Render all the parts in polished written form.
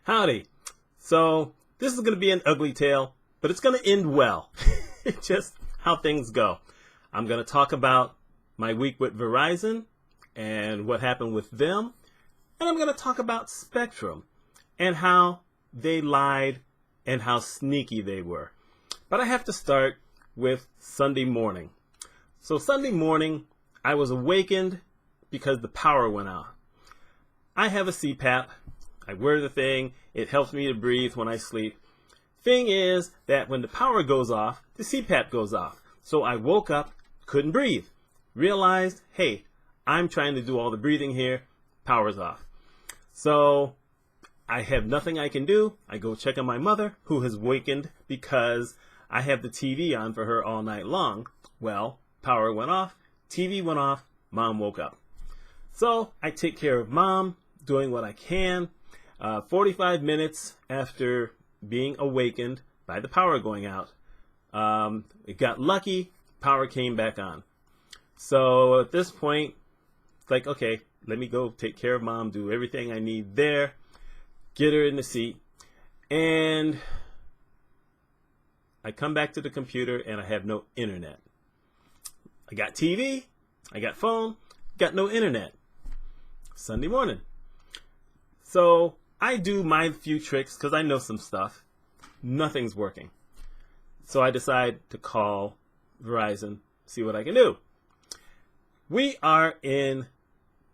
Howdy. So this is going to be an ugly tale, but it's going to end well. Just how things go. I'm going to talk about my week with Verizon and what happened with them. And I'm going to talk about Spectrum and how they lied and how sneaky they were. But I have to start with Sunday morning. So Sunday morning, I was awakened because the power went out. I have a CPAP. I wear the thing. It helps me to breathe when I sleep. Thing is that when the power goes off, the CPAP goes off. So I woke up, couldn't breathe. Realized, hey, I'm trying to do all the breathing here. Power's off. So I have nothing I can do. I go check on my mother, who has wakened because I have the TV on for her all night long. Well, power went off, TV went off, mom woke up. So I take care of mom, doing what I can. 45 minutes after being awakened by the power going out, it got lucky, power came back on. So at this point, it's like, okay, let me go take care of mom, do everything I need there, get her in the seat, and I come back to the computer and I have no internet. I got TV, I got phone, got no internet. Sunday morning. So I do my few tricks because I know some stuff. Nothing's working. So I decide to call Verizon, see what I can do. We are in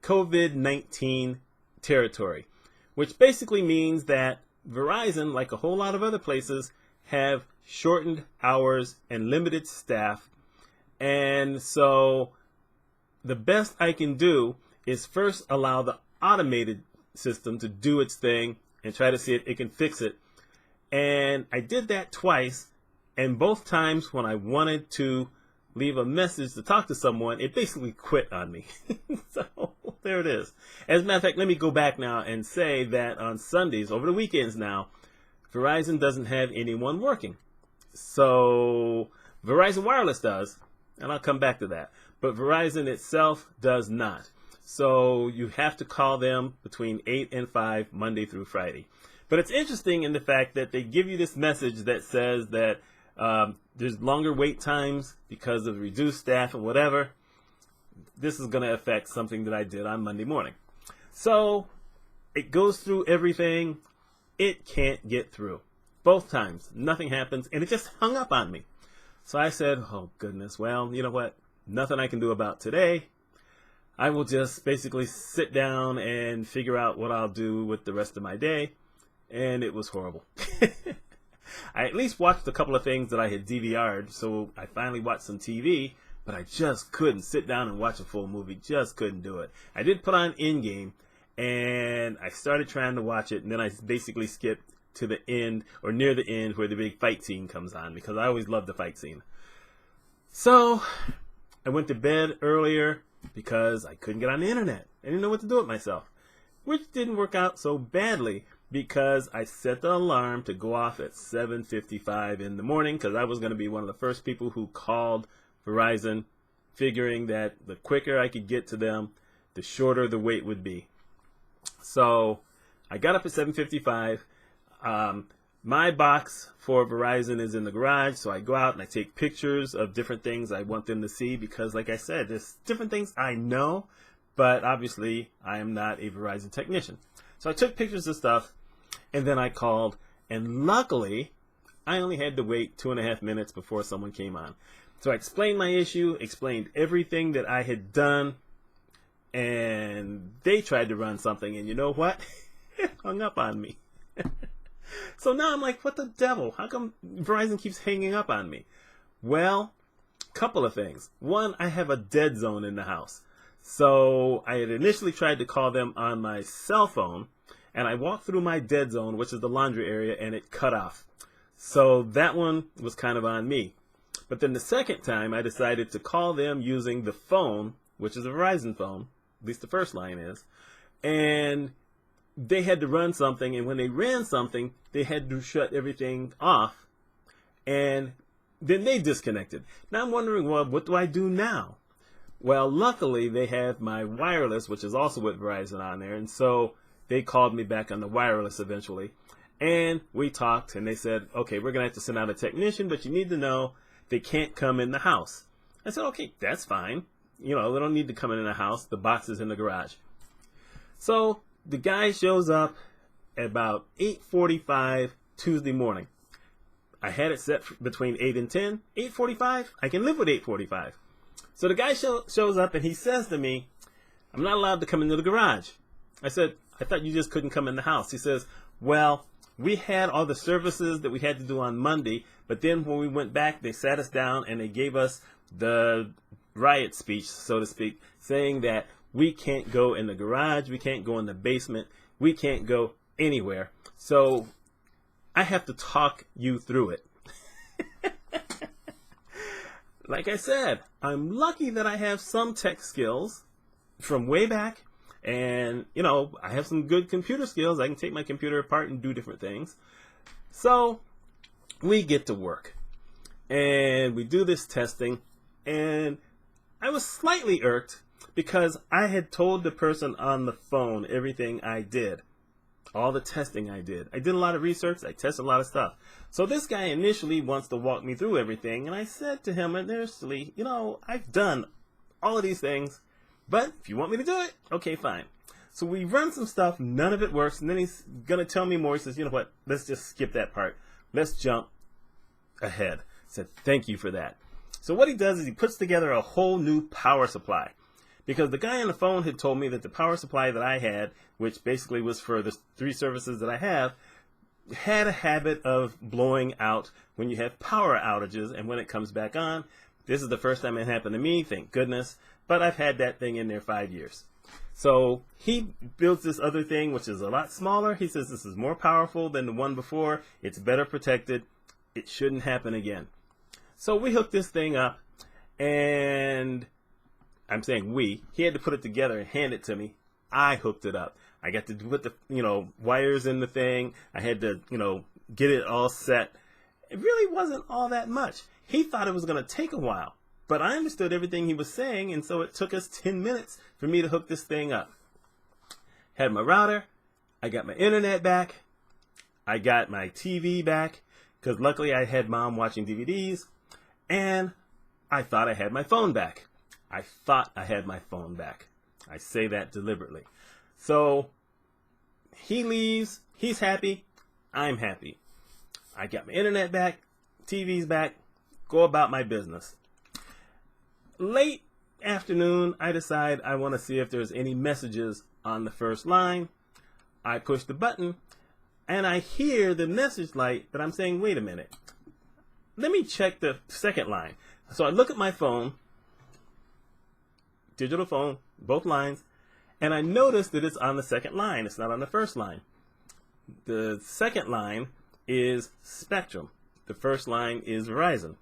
COVID-19 territory, which basically means that Verizon, like a whole lot of other places, have shortened hours and limited staff. And so the best I can do is first allow the automated system to do its thing and try to see if it can fix it. And I did that twice, and both times when I wanted to leave a message to talk to someone, it basically quit on me. So there it is. As a matter of fact, let me go back now and say that on Sundays, over the weekends now, Verizon doesn't have anyone working. So Verizon Wireless does, and I'll come back to that. But Verizon itself does not. So you have to call them between 8 and 5, Monday through Friday. But it's interesting in the fact that they give you this message that says that there's longer wait times because of reduced staff and whatever. This is going to affect something that I did on Monday morning. So it goes through everything. It can't get through. Both times. Nothing happens. And it just hung up on me. So I said, oh, goodness. Well, you know what? Nothing I can do about today. I will just basically sit down and figure out what I'll do with the rest of my day. And it was horrible. I at least watched a couple of things that I had DVR'd, so I finally watched some TV, but I just couldn't sit down and watch a full movie. Just couldn't do it. I did put on Endgame, and I started trying to watch it, and then I basically skipped to the end, or near the end, where the big fight scene comes on, because I always love the fight scene. So I went to bed earlier because I couldn't get on the internet. I didn't know what to do with myself, which didn't work out so badly because I set the alarm to go off at 7:55 in the morning because I was going to be one of the first people who called Verizon, figuring that the quicker I could get to them, the shorter the wait would be. So I got up at 7:55. My box for Verizon is in the garage, so I go out and I take pictures of different things I want them to see because, like I said, there's different things I know, but obviously I am not a Verizon technician. So I took pictures of stuff, and then I called, and luckily, I only had to wait 2.5 minutes before someone came on. So I explained my issue, explained everything that I had done, and they tried to run something, and you know what? It hung up on me. So now I'm like, what the devil? How come Verizon keeps hanging up on me? Well, couple of things. One, I have a dead zone in the house. So I had initially tried to call them on my cell phone, and I walked through my dead zone, which is the laundry area, and it cut off. So that one was kind of on me. But then the second time, I decided to call them using the phone, which is a Verizon phone, at least the first line is, and they had to run something, and when they ran something, they had to shut everything off, and then they disconnected. Now I'm wondering, well, what do I do now? Well, luckily they have my wireless, which is also with Verizon on there, and so they called me back on the wireless eventually. And we talked, and they said, okay, we're going to have to send out a technician, but you need to know they can't come in the house. I said, okay, that's fine. They don't need to come in the house. The box is in the garage. So the guy shows up at about 8:45 Tuesday morning. I had it set between 8 and 10. 8:45, I can live with 8:45. So the guy shows up and he says to me, I'm not allowed to come into the garage. I said, I thought you just couldn't come in the house. He says, well, we had all the services that we had to do on Monday, but then when we went back, they sat us down and they gave us the riot speech, so to speak, saying that we can't go in the garage, we can't go in the basement, we can't go anywhere. So I have to talk you through it. Like I said, I'm lucky that I have some tech skills from way back. And, I have some good computer skills. I can take my computer apart and do different things. So we get to work. And we do this testing. And I was slightly irked because I had told the person on the phone everything I did. All the testing I did. I did a lot of research. I tested a lot of stuff. So this guy initially wants to walk me through everything. And I said to him initially, I've done all of these things. But if you want me to do it, okay, fine. So we run some stuff. None of it works. And then he's going to tell me more. He says, you know what? Let's just skip that part. Let's jump ahead. I said, thank you for that. So what he does is he puts together a whole new power supply. Because the guy on the phone had told me that the power supply that I had, which basically was for the 3 services that I have, had a habit of blowing out when you have power outages. And when it comes back on, this is the first time it happened to me, thank goodness. But I've had that thing in there 5 years. So he builds this other thing, which is a lot smaller. He says this is more powerful than the one before. It's better protected. It shouldn't happen again. So we hooked this thing up, and I'm saying he had to put it together and hand it to me. I hooked it up. I got to put the, wires in the thing. I had to, get it all set. It really wasn't all that much. He thought it was going to take a while. But I understood everything he was saying, and so it took us 10 minutes for me to hook this thing up. Had my router, I got my internet back, I got my TV back, because luckily I had Mom watching DVDs, and I thought I had my phone back. I thought I had my phone back. I say that deliberately. So he leaves, he's happy, I'm happy. I got my internet back, TV's back, go about my business. Late afternoon, I decide I want to see if there's any messages on the first line. I push the button, and I hear the message light, but I'm saying, wait a minute. Let me check the second line. So I look at my phone, digital phone, both lines, and I notice that it's on the second line. It's not on the first line. The second line is Spectrum. The first line is Verizon.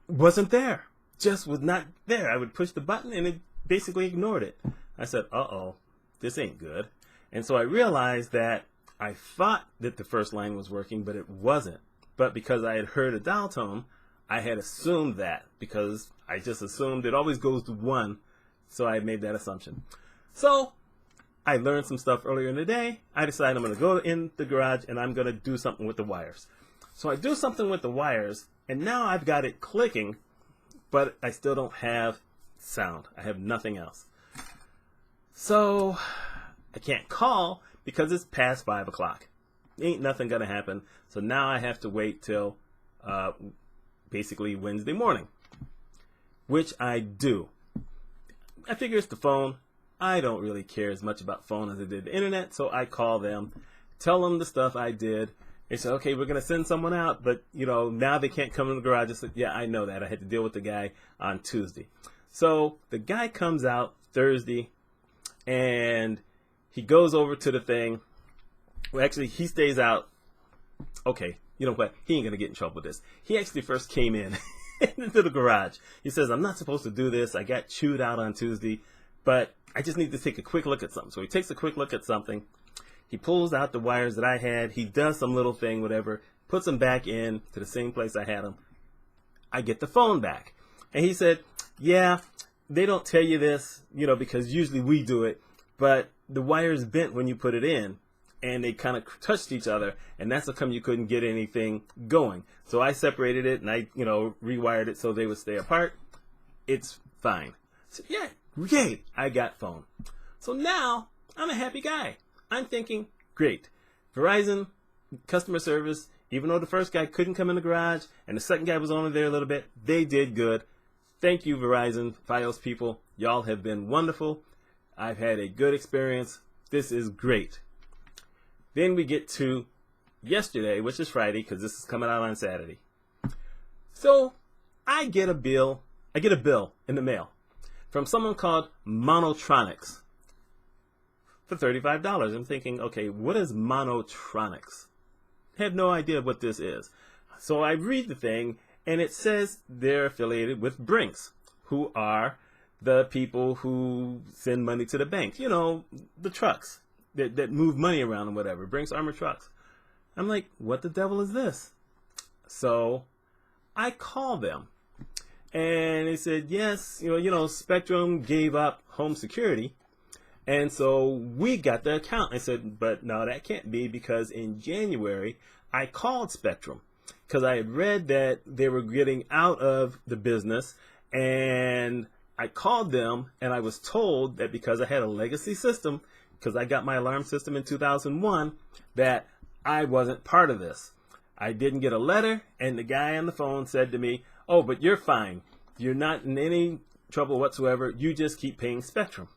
Wasn't there. Just was not there. I would push the button and it basically ignored it. I said, uh-oh, this ain't good. And so I realized that I thought that the first line was working, but it wasn't. But because I had heard a dial tone, I had assumed that because I just assumed it always goes to 1. So I made that assumption. So I learned some stuff earlier in the day. I decided I'm going to go in the garage and I'm going to do something with the wires. So I do something with the wires, and now I've got it clicking, but I still don't have sound. I have nothing else. So I can't call because it's past 5 o'clock. Ain't nothing going to happen. So now I have to wait till basically Wednesday morning, which I do. I figure it's the phone. I don't really care as much about phone as I did the internet, so I call them, tell them the stuff I did. They said, okay, we're going to send someone out, but, now they can't come in the garage. I said, yeah, I know that. I had to deal with the guy on Tuesday. So the guy comes out Thursday, and he goes over to the thing. Well, actually, he stays out. Okay, you know what? He ain't going to get in trouble with this. He actually first came in into the garage. He says, I'm not supposed to do this. I got chewed out on Tuesday, but I just need to take a quick look at something. So he takes a quick look at something. He pulls out the wires that I had. He does some little thing, whatever, puts them back in to the same place I had them. I get the phone back. And he said, yeah, they don't tell you this, because usually we do it, but the wires bent when you put it in, and they kind of touched each other, and that's how come you couldn't get anything going. So I separated it, and I, rewired it so they would stay apart. It's fine. So yeah, great, I got phone. So now I'm a happy guy. I'm thinking, great, Verizon customer service, even though the first guy couldn't come in the garage, and the second guy was only there a little bit, they did good. Thank you, Verizon Fios people. Y'all have been wonderful. I've had a good experience. This is great. Then we get to yesterday, which is Friday, because this is coming out on Saturday. So I get a bill in the mail from someone called Monotronics for $35. I'm thinking, okay, what is Monotronics? I have no idea what this is. So I read the thing, and it says they're affiliated with Brinks, who are the people who send money to the bank. The trucks that move money around and whatever. Brinks armored trucks. I'm like, what the devil is this? So I call them, and they said, yes, Spectrum gave up home security, and so we got the account. I said, but no, that can't be, because in January I called Spectrum because I had read that they were getting out of the business, and I called them, and I was told that because I had a legacy system, because I got my alarm system in 2001, that I wasn't part of this. I didn't get a letter, and the guy on the phone said to me, oh, but you're fine. You're not in any trouble whatsoever. You just keep paying Spectrum.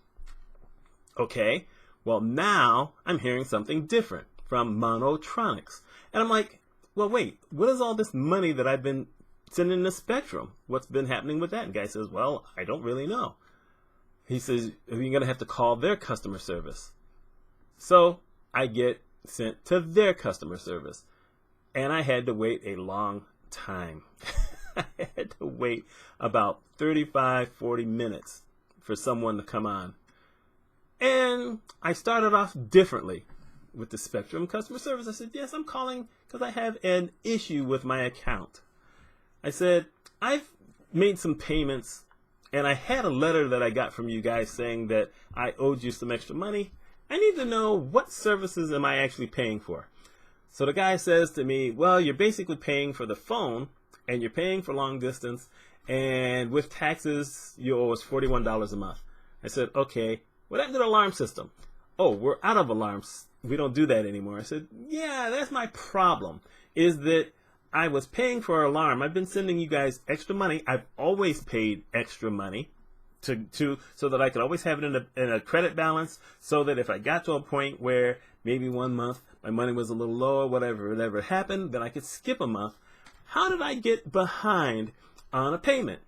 Okay, well, now I'm hearing something different from Monotronics. And I'm like, well, wait, what is all this money that I've been sending to Spectrum? What's been happening with that? And the guy says, well, I don't really know. He says, you're going to have to call their customer service. So I get sent to their customer service. And I had to wait a long time. I had to wait about 35, 40 minutes for someone to come on. And I started off differently with the Spectrum customer service. I said, yes, I'm calling because I have an issue with my account. I said, I've made some payments, and I had a letter that I got from you guys saying that I owed you some extra money. I need to know, what services am I actually paying for? So the guy says to me, well, you're basically paying for the phone, and you're paying for long distance, and with taxes, you owe us $41 a month. I said, okay, what happened to the alarm system? Oh, we're out of alarms. We don't do that anymore. I said, yeah, that's my problem, is that I was paying for an alarm. I've been sending you guys extra money. I've always paid extra money so that I could always have it in a credit balance, so that if I got to a point where maybe one month my money was a little low or whatever happened, then I could skip a month. How did I get behind on a payment?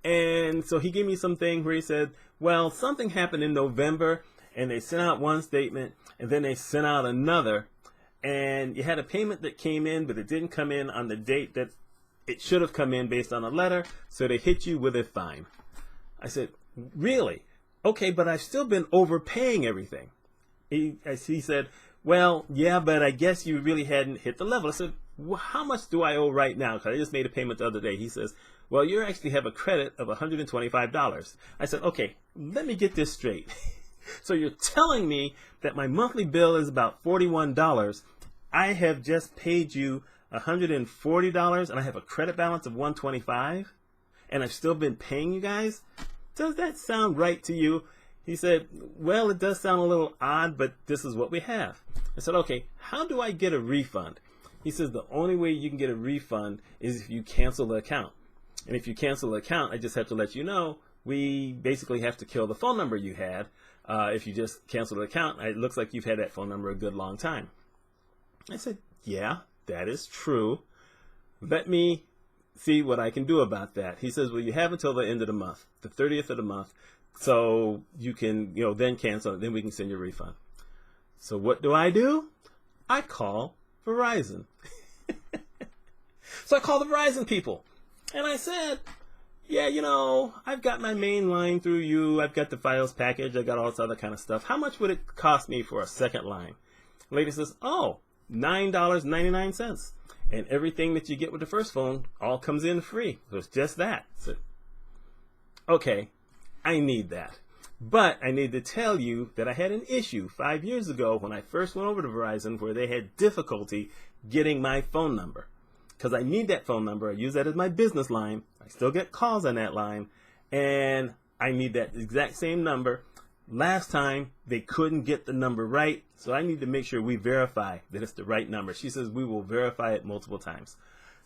And so he gave me something where he said, well, something happened in November, and they sent out one statement, and then they sent out another, and you had a payment that came in, but it didn't come in on the date that it should have come in based on a letter, so they hit you with a fine. I said, really? Okay, but I've still been overpaying everything. He said, well, yeah, but I guess you really hadn't hit the level. I said, well, how much do I owe right now? Because I just made a payment the other day. He says, well, you actually have a credit of $125. I said, okay, let me get this straight. So you're telling me that my monthly bill is about $41. I have just paid you $140, and I have a credit balance of $125, and I've still been paying you guys? Does that sound right to you? He said, well, it does sound a little odd, but this is what we have. I said, okay, how do I get a refund? He says, the only way you can get a refund is if you cancel the account. And if you cancel the account, I just have to let you know, we basically have to kill the phone number you had. If you just cancel the account, it looks like you've had that phone number a good long time. I said, yeah, that is true. Let me see what I can do about that. He says, well, you have until the end of the month, the 30th of the month, so you can, then cancel it, then we can send you a refund. So what do? I call Verizon. So I call the Verizon people, and I said, yeah, I've got my main line through you. I've got the Fios package. I got all this other kind of stuff. How much would it cost me for a second line? The lady says, oh, $9.99. And everything that you get with the first phone all comes in free. So it's just that. So, okay, I need that. But I need to tell you that I had an issue 5 years ago when I first went over to Verizon where they had difficulty getting my phone number. Because I need that phone number. I use that as my business line. I still get calls on that line. And I need that exact same number. Last time, they couldn't get the number right. So I need to make sure we verify that it's the right number. She says we will verify it multiple times.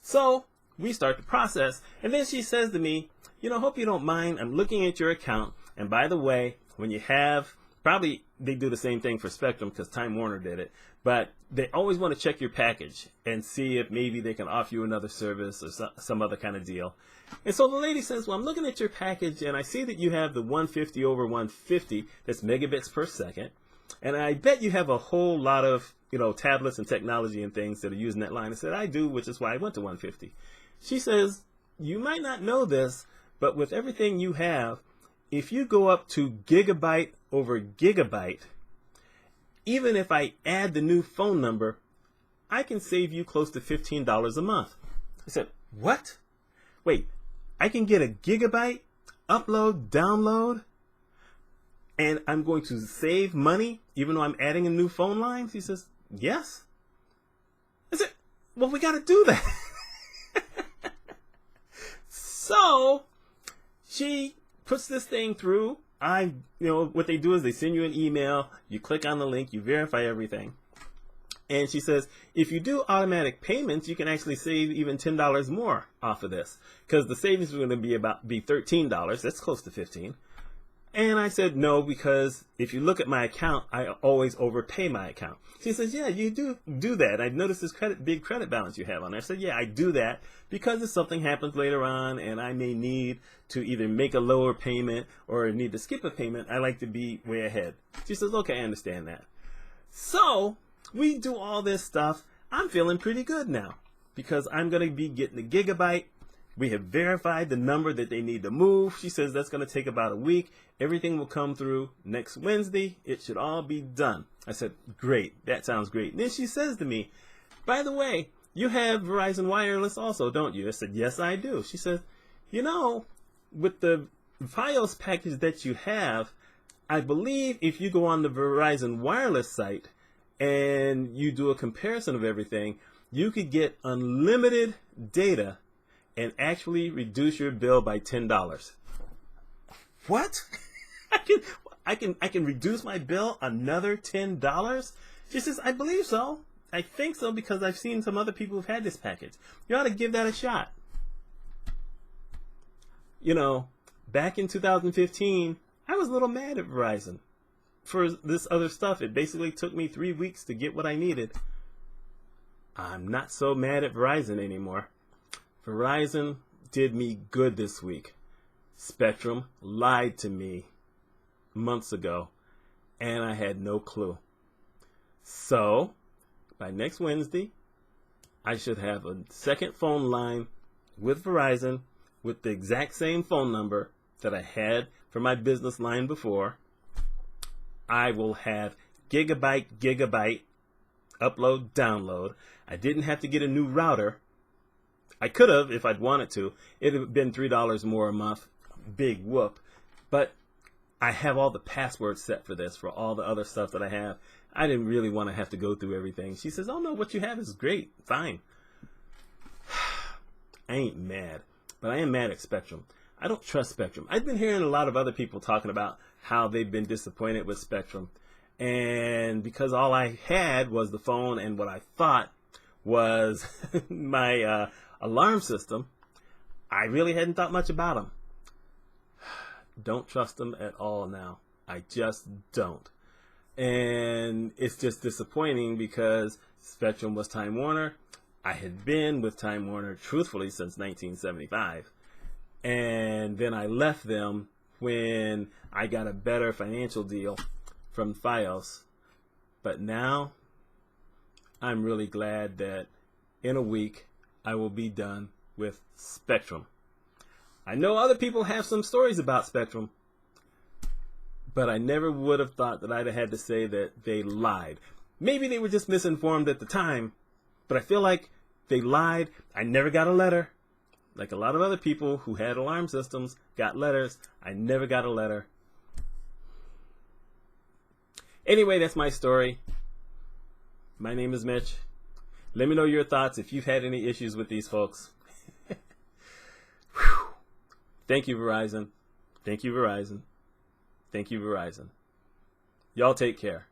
So we start the process. And then she says to me, hope you don't mind. I'm looking at your account. And by the way, when you have, probably they do the same thing for Spectrum because Time Warner did it, but they always want to check your package and see if maybe they can offer you another service or some other kind of deal. And so the lady says, well, I'm looking at your package and I see that you have the 150 over 150, that's megabits per second. And I bet you have a whole lot of, tablets and technology and things that are using that line. I said, I do, which is why I went to 150. She says, you might not know this, but with everything you have, if you go up to gigabyte over gigabyte, even if I add the new phone number, I can save you close to $15 a month. I said, what? Wait, I can get a gigabyte, upload, download, and I'm going to save money even though I'm adding a new phone line? She says, yes. I said, well, we got to do that. So she puts this thing through. What they do is they send you an email, you click on the link, you verify everything. And she says, if you do automatic payments, you can actually save even $10 more off of this. Because the savings is going to be $13. That's close to 15. And I said, no, because if you look at my account, I always overpay my account. She says, yeah, you do that. I've noticed this big credit balance you have on there. I said, yeah, I do that because if something happens later on and I may need to either make a lower payment or need to skip a payment, I like to be way ahead. She says, okay, I understand that. So we do all this stuff. I'm feeling pretty good now because I'm going to be getting a gigabyte. We have verified the number that they need to move. She says that's going to take about a week. Everything will come through next Wednesday. It should all be done. I said, great. That sounds great. And then she says to me, by the way, you have Verizon Wireless also, don't you? I said, yes, I do. She says, with the Fios package that you have, I believe if you go on the Verizon Wireless site and you do a comparison of everything, you could get unlimited data and actually reduce your bill by $10. What? I can reduce my bill another $10? She says, I believe so. I think so because I've seen some other people who've had this package. You ought to give that a shot. Back in 2015, I was a little mad at Verizon for this other stuff. It basically took me 3 weeks to get what I needed. I'm not so mad at Verizon anymore. Verizon did me good this week. Spectrum lied to me months ago, and I had no clue. So, by next Wednesday, I should have a second phone line with Verizon with the exact same phone number that I had for my business line before. I will have gigabyte, upload, download. I didn't have to get a new router. I could have if I'd wanted to. It would have been $3 more a month. Big whoop. But I have all the passwords set for this, for all the other stuff that I have. I didn't really want to have to go through everything. She says, oh no, what you have is great. Fine. I ain't mad. But I am mad at Spectrum. I don't trust Spectrum. I've been hearing a lot of other people talking about how they've been disappointed with Spectrum. And because all I had was the phone and what I thought was my alarm system, I really hadn't thought much about them. Don't trust them at all now. I just don't. And it's just disappointing because Spectrum was Time Warner. I had been with Time Warner truthfully since 1975. And then I left them when I got a better financial deal from Fios. But now I'm really glad that in a week I will be done with Spectrum. I know other people have some stories about Spectrum, but I never would have thought that I'd have had to say that they lied. Maybe they were just misinformed at the time, but I feel like they lied. I never got a letter. Like a lot of other people who had alarm systems got letters. I never got a letter. Anyway, that's my story. My name is Mitch. Let me know your thoughts if you've had any issues with these folks. Thank you, Verizon. Thank you, Verizon. Thank you, Verizon. Y'all take care.